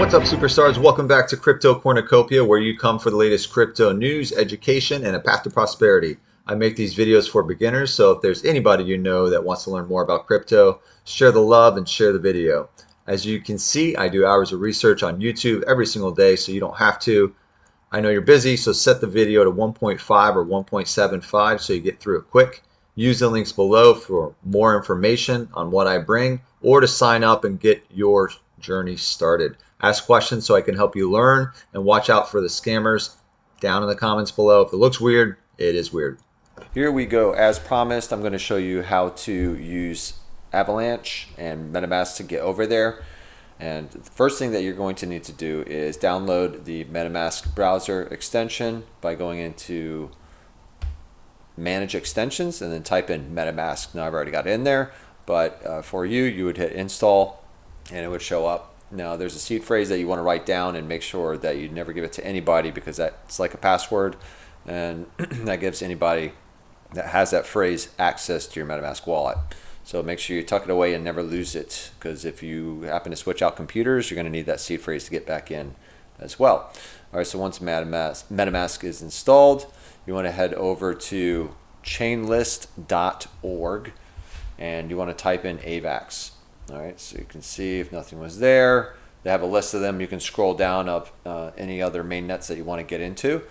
What's up, superstars? Welcome back to Crypto Cornucopia, where you come for the latest crypto news, education, and a path to prosperity. I make these videos for beginners, so if there's anybody you know that wants to learn more about crypto, share the love and share the video. As you can see, I do hours of research on YouTube every single day, so you don't have to. I know you're busy, so set the video to 1.5 or 1.75 so you get through it quick. Use the links below for more information on what I bring or to sign up and get your journey started. Ask questions so I can help you learn, and watch out for the scammers down in the comments below. If it looks weird, it is weird. Here we go. As promised, I'm going to show you how to use Avalanche and Metamask to get over there. And the first thing that you're going to need to do is download the Metamask browser extension by going into Manage Extensions and then type in Metamask. Now I've already got it in there, but for you would hit install and it would show up. Now there's a seed phrase that you want to write down and make sure that you never give it to anybody, because that's like a password, and that gives anybody that has that phrase access to your Metamask wallet. So make sure you tuck it away and never lose it, because if you happen to switch out computers, you're going to need that seed phrase to get back in as well. All right, so once Metamask is installed, you want to head over to chainlist.org and you want to type in AVAX. All right, so you can see if nothing was there, they have a list of them. You can scroll down of any other main nets that you want to get into,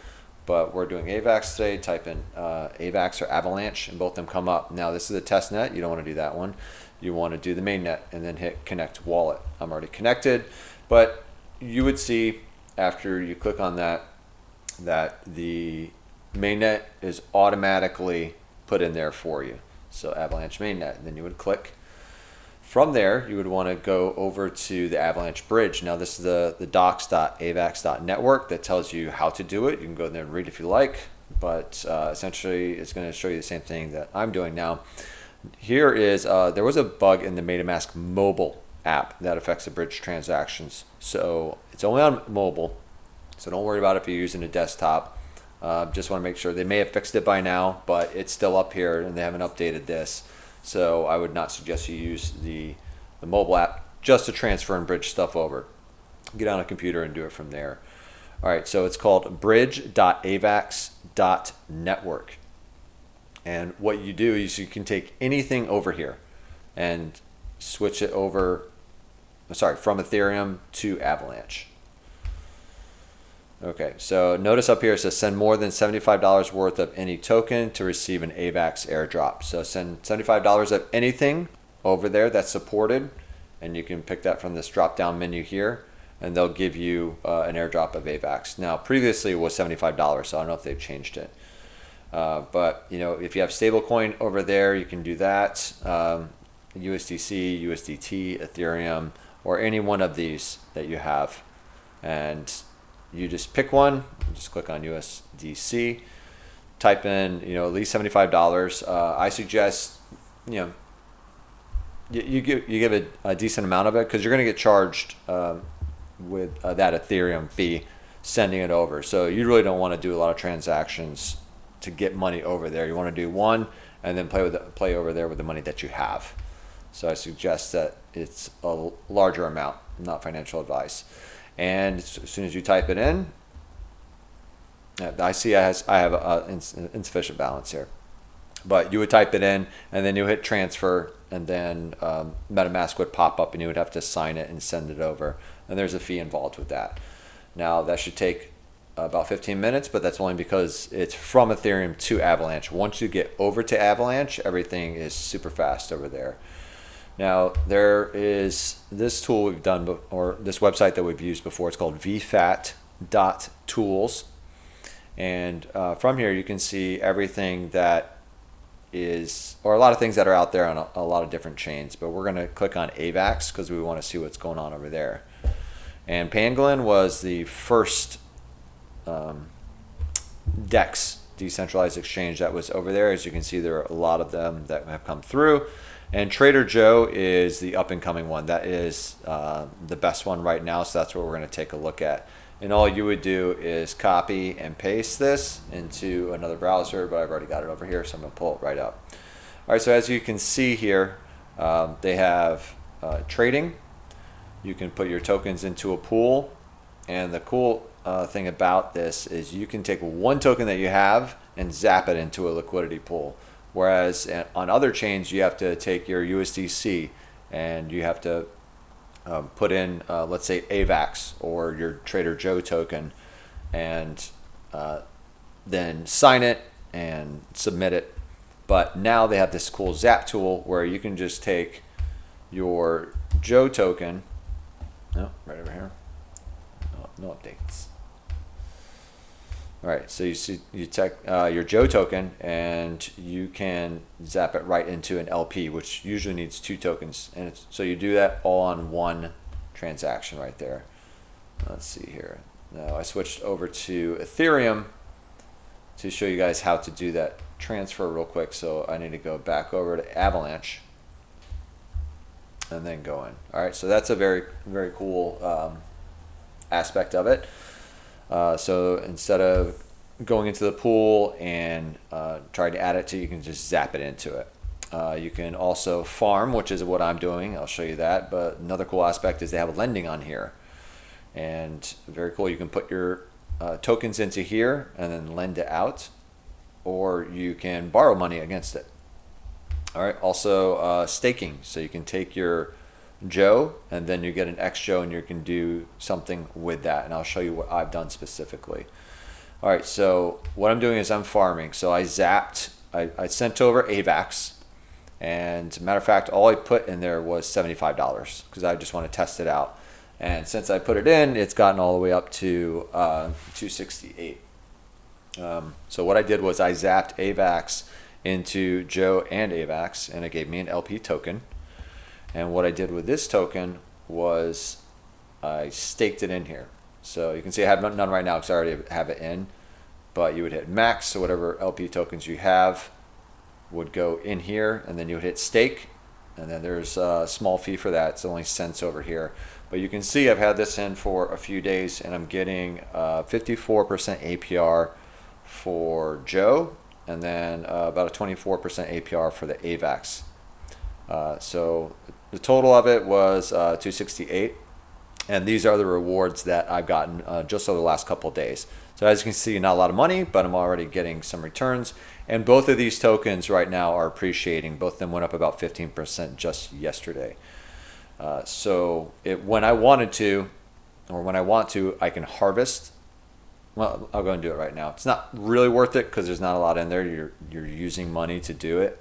but we're doing AVAX today. Type in AVAX or Avalanche and both of them come up. Now this is a test net. You don't want to do that one. You want to do the main net and then hit connect wallet. I'm already connected, but you would see after you click on that the mainnet is automatically put in there for you. So Avalanche mainnet, and then you would click. From there, you would want to go over to the Avalanche bridge. Now this is the docs.avax.network that tells you how to do it. You can go there and read if you like, but essentially it's going to show you the same thing that I'm doing now. Here is, there was a bug in the Metamask mobile app that affects the bridge transactions. So it's only on mobile, so don't worry about it if you're using a desktop. Just want to make sure. They may have fixed it by now, but it's still up here and they haven't updated this. So I would not suggest you use the mobile app just to transfer and bridge stuff over. Get on a computer and do it from there. All right, so it's called bridge.avax.network. And what you do is you can take anything over here and switch it over, from Ethereum to Avalanche. Okay, so notice up here it says send more than $75 worth of any token to receive an AVAX airdrop. So send $75 of anything over there that's supported, and you can pick that from this drop down menu here, and they'll give you an airdrop of AVAX. Now previously it was $75, so I don't know if they've changed it. But you know, if you have stablecoin over there, you can do that. USDC, USDT, Ethereum, or any one of these that you have, and you just pick one. You just click on USDC, type in at least $75. I suggest you give a decent amount of it, because you're going to get charged with that Ethereum fee sending it over. So you really don't want to do a lot of transactions to get money over there. You want to do one and then play over there with the money that you have. So I suggest that it's a larger amount, not financial advice. And as soon as you type it in, I see I have insufficient balance here. But you would type it in and then you hit transfer, and then MetaMask would pop up and you would have to sign it and send it over. And there's a fee involved with that. Now that should take about 15 minutes, but that's only because it's from Ethereum to Avalanche. Once you get over to Avalanche, everything is super fast over there. Now there is this tool we've done, or this website that we've used before. It's called Vfat Tools, and from here you can see everything that is, or a lot of things that are out there on a lot of different chains. But we're going to click on AVAX because we want to see what's going on over there. And Pangolin was the first DEX, decentralized exchange, that was over there. As you can see, there are a lot of them that have come through. And Trader Joe is the up-and-coming one. That is the best one right now, so that's what we're going to take a look at. And all you would do is copy and paste this into another browser, but I've already got it over here, so I'm going to pull it right up. All right, so as you can see here, they have trading, you can put your tokens into a pool. And the cool thing about this is you can take one token that you have and zap it into a liquidity pool. Whereas on other chains, you have to take your USDC and you have to put in, let's say, AVAX or your Trader Joe token, and then sign it and submit it. But now they have this cool zap tool where you can just take your Joe token. No, right over here. No updates. All right, so you see, you take your Joe token and you can zap it right into an LP, which usually needs 2 tokens, and so you do that all on one transaction right there. Let's see here. Now I switched over to Ethereum to show you guys how to do that transfer real quick. So I need to go back over to Avalanche and then go in. All right, so that's a very cool aspect of it. So instead of going into the pool and trying to add it to, you can just zap it into it. You can also farm, which is what I'm doing. I'll show you that. But another cool aspect is they have lending on here, and very cool. You can put your tokens into here and then lend it out, or you can borrow money against it. All right. Also staking, so you can take your Joe and then you get an X Joe and you can do something with that, and I'll show you what I've done specifically. All right, so what I'm doing is I'm farming. So I zapped, I sent over AVAX, and matter of fact, all I put in there was $75 because I just want to test it out. And since I put it in, it's gotten all the way up to 268. So what I did was I zapped AVAX into Joe and AVAX, and it gave me an LP token. And what I did with this token was I staked it in here. So you can see I have none right now because I already have it in, but you would hit max, so whatever LP tokens you have would go in here, and then you would hit stake, and then there's a small fee for that. It's only cents over here. But you can see I've had this in for a few days, and I'm getting 54% APR for Joe, and then about a 24% APR for the AVAX. So the total of it was 268, and these are the rewards that I've gotten just over the last couple of days. So as you can see, not a lot of money, but I'm already getting some returns, and both of these tokens right now are appreciating. Both of them went up about 15% just yesterday. So when I wanted to, or when I want to, I can harvest. Well, I'll go and do it right now. It's not really worth it because there's not a lot in there. You're using money to do it.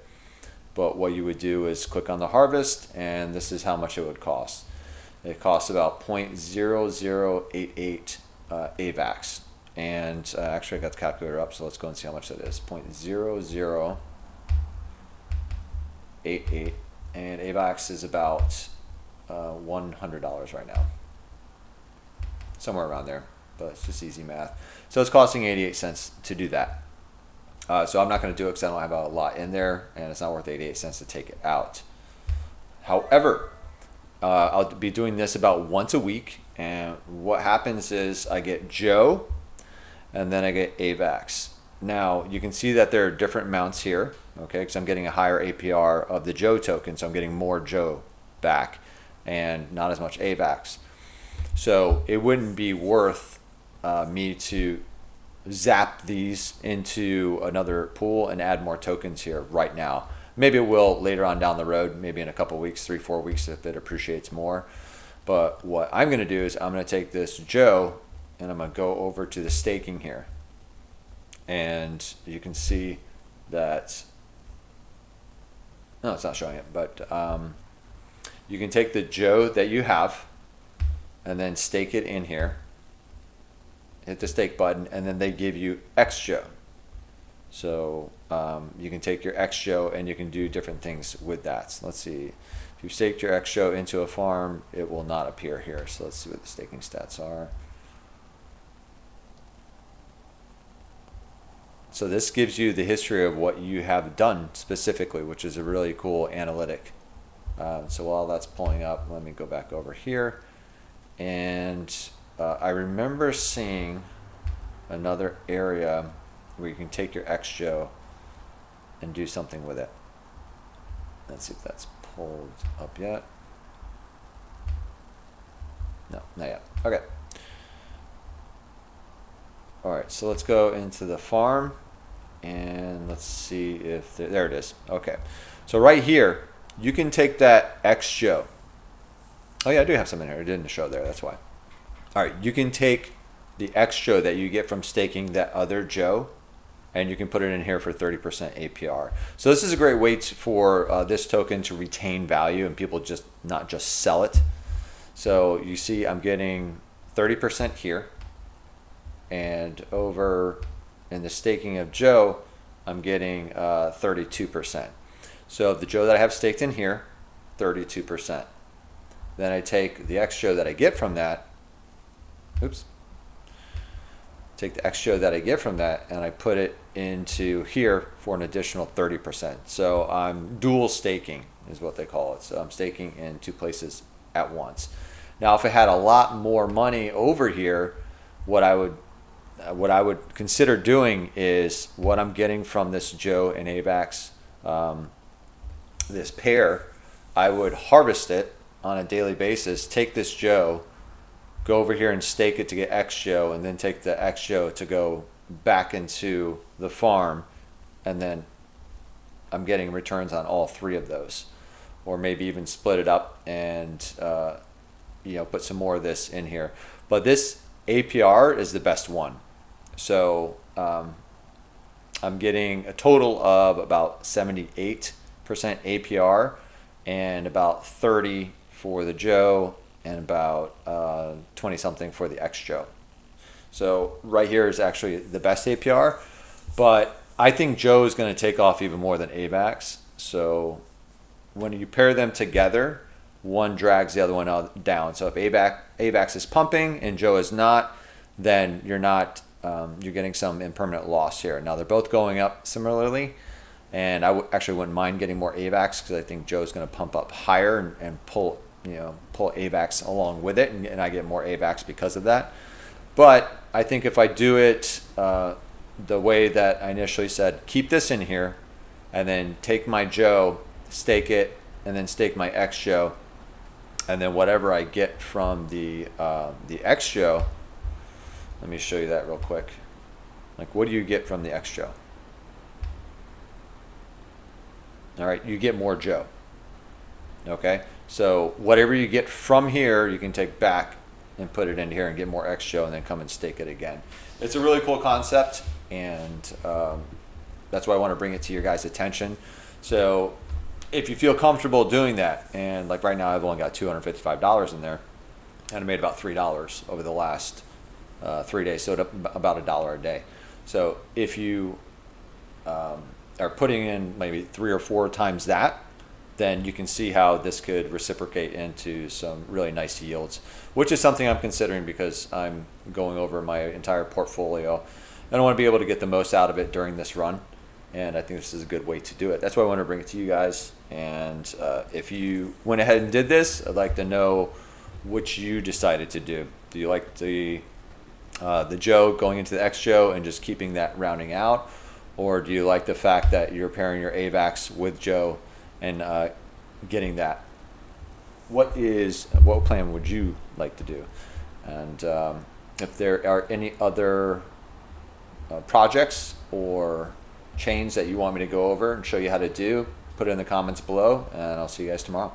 But what you would do is click on the harvest, and this is how much it would cost. It costs about 0.0088 AVAX. And actually I got the calculator up, so let's go and see how much that is. 0.0088, and AVAX is about $100 right now. Somewhere around there, but it's just easy math. So it's costing 88 cents to do that. So I'm not going to do it because I don't have a lot in there, and it's not worth 88 cents to take it out. However, I'll be doing this about once a week, and what happens is I get Joe, and then I get AVAX. Now, you can see that there are different amounts here, okay, because I'm getting a higher APR of the Joe token, so I'm getting more Joe back, and not as much AVAX. So it wouldn't be worth me to zap these into another pool and add more tokens here right now. Maybe it will later on down the road, maybe in a couple weeks, 3-4 weeks, if it appreciates more. But what I'm going to do is I'm going to take this Joe and I'm going to go over to the staking here, and you can see that, no, it's not showing it, but you can take the Joe that you have and then stake it in here. Hit the stake button, and then they give you X Joe. So you can take your X Joe and you can do different things with that. So let's see. If you staked your X Joe into a farm, it will not appear here. So let's see what the staking stats are. So this gives you the history of what you have done specifically, which is a really cool analytic. So while that's pulling up, let me go back over here. And I remember seeing another area where you can take your X Joe and do something with it. Let's see if that's pulled up yet. No, not yet. Okay. All right, so let's go into the farm and let's see if there it is. Okay, so right here you can take that X Joe. Oh yeah, I do have some in here. I didn't show there. That's why. All right, you can take the X Joe that you get from staking that other Joe, and you can put it in here for 30% APR. So this is a great way for this token to retain value and people just not just sell it. So you see I'm getting 30% here, and over in the staking of Joe, I'm getting 32%. So the Joe that I have staked in here, 32%. Then I take the X Joe that I get from that, take the X Joe that I get from that and I put it into here for an additional 30%. So I'm dual staking is what they call it. So I'm staking in two places at once. Now if I had a lot more money over here, what I would consider doing is what I'm getting from this Joe and AVAX, this pair, I would harvest it on a daily basis, take this Joe, go over here and stake it to get X Joe, and then take the X Joe to go back into the farm, and then I'm getting returns on all three of those, or maybe even split it up and put some more of this in here. But this APR is the best one. So I'm getting a total of about 78% APR and about 30 for the Joe and about 20 something for the X Joe. So right here is actually the best APR, but I think Joe is going to take off even more than AVAX. So when you pair them together, one drags the other one down. So if AVAX is pumping and Joe is not, then you're getting some impermanent loss here. Now they're both going up similarly, and I actually wouldn't mind getting more AVAX because I think Joe's going to pump up higher and pull AVAX along with it, and I get more AVAX because of that. But I think if I do it the way that I initially said, keep this in here, and then take my Joe, stake it, and then stake my X Joe, and then whatever I get from the X Joe, let me show you that real quick. Like, what do you get from the X Joe? All right, you get more Joe. Okay, so whatever you get from here, you can take back and put it in here and get more X Joe, and then come and stake it again. It's a really cool concept, and that's why I want to bring it to your guys' attention. So if you feel comfortable doing that, and like right now I've only got $255 in there, and I made about $3 over the last 3 days, so about $1 a day. So if you are putting in maybe 3 or 4 times that, then you can see how this could reciprocate into some really nice yields, which is something I'm considering because I'm going over my entire portfolio and I want to be able to get the most out of it during this run, and I think this is a good way to do it. That's why I want to bring it to you guys. And if you went ahead and did this, I'd like to know what you decided to do. Do you like the Joe going into the X Joe and just keeping that rounding out, or do you like the fact that you're pairing your AVAX with Joe and getting that? What plan would you like to do? And if there are any other projects or chains that you want me to go over and show you how to do, put it in the comments below, and I'll see you guys tomorrow.